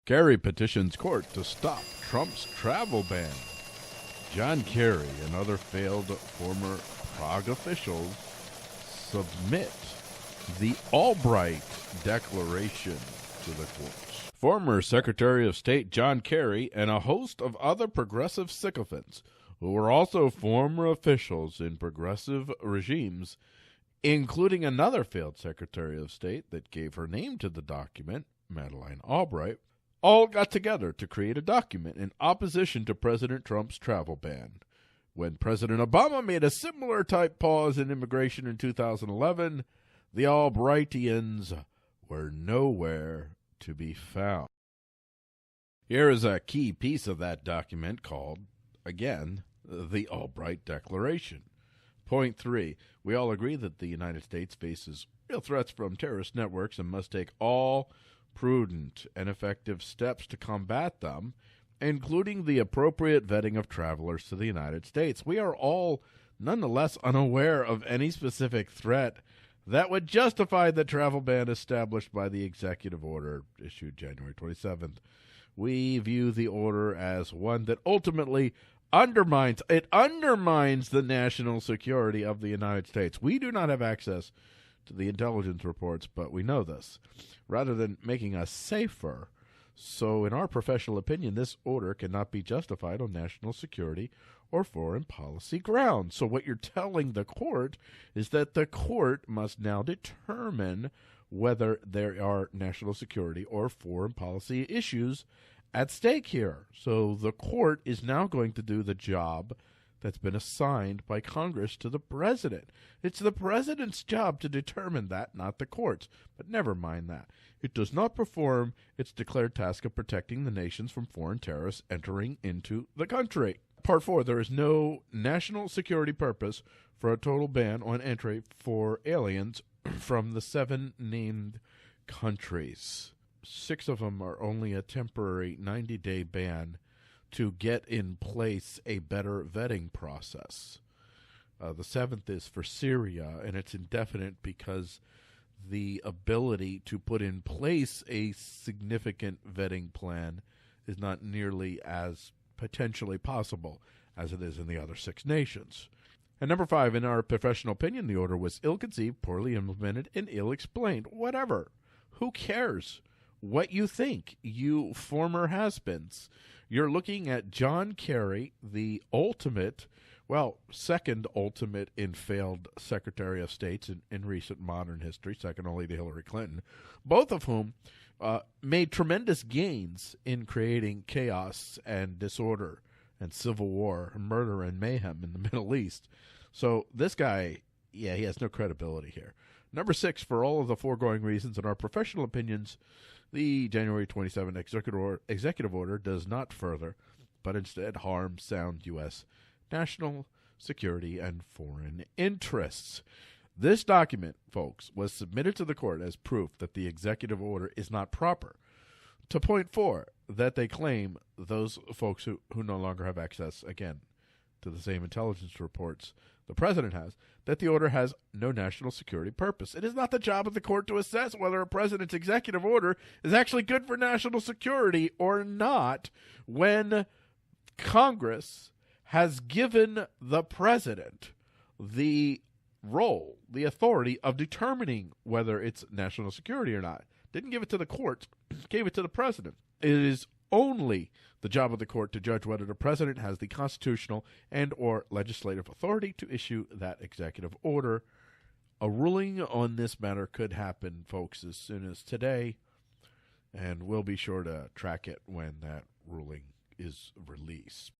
Kerry petitions court to stop Trump's travel ban. John Kerry and other failed former Prog officials submit the Albright Declaration to the courts. Former Secretary of State John Kerry and a host of other progressive sycophants who were also former officials in progressive regimes, including another failed Secretary of State that gave her name to the document, Madeline Albright, all got together to create a document in opposition to President Trump's travel ban. When President Obama made a similar type pause in immigration in 2011, the Albrightians were nowhere to be found. Here is a key piece of that document called, again, the Albright Declaration. Point 3, we all agree that the United States faces real threats from terrorist networks and must take all prudent and effective steps to combat them, including the appropriate vetting of travelers to the United States. We are all nonetheless unaware of any specific threat that would justify the travel ban established by the executive order issued January 27th. We view the order as one that ultimately undermines the national security of the United States. We do not have access to the intelligence reports, but we know this. Rather than making us safer, so in our professional opinion, this order cannot be justified on national security or foreign policy grounds. So what you're telling the court is that the court must now determine whether there are national security or foreign policy issues at stake here. So the court is now going to do the job that's been assigned by Congress to the president. It's the president's job to determine that, not the courts. But never mind that. It does not perform its declared task of protecting the nations from foreign terrorists entering into the country. Part 4, there is no national security purpose for a total ban on entry for aliens from the 7 named countries. 6 of them are only a temporary 90-day ban to get in place a better vetting process. The 7th is for Syria, and it's indefinite because the ability to put in place a significant vetting plan is not nearly as potentially possible as it is in the other 6 nations. And number 5, in our professional opinion, the order was ill-conceived, poorly implemented, and ill-explained. Whatever. Who cares what you think, you former has-beens? You're looking at John Kerry, the ultimate, second ultimate in failed Secretary of States in recent modern history, second only to Hillary Clinton, both of whom made tremendous gains in creating chaos and disorder and civil war, murder and mayhem in the Middle East. So this guy, he has no credibility here. Number 6, for all of the foregoing reasons, in our professional opinions, the January 27 executive order does not further, but instead harm sound U.S. national security and foreign interests. This document, folks, was submitted to the court as proof that the executive order is not proper. To point 4, that they claim those folks who no longer have access, again, to the same intelligence reports the president has, that the order has no national security purpose. It is not the job of the court to assess whether a president's executive order is actually good for national security or not when Congress has given the president the role, the authority of determining whether it's national security or not. Didn't give it to the court, gave it to the president. It is only the job of the court to judge whether the president has the constitutional and or legislative authority to issue that executive order. A ruling on this matter could happen, folks, as soon as today, and we'll be sure to track it when that ruling is released.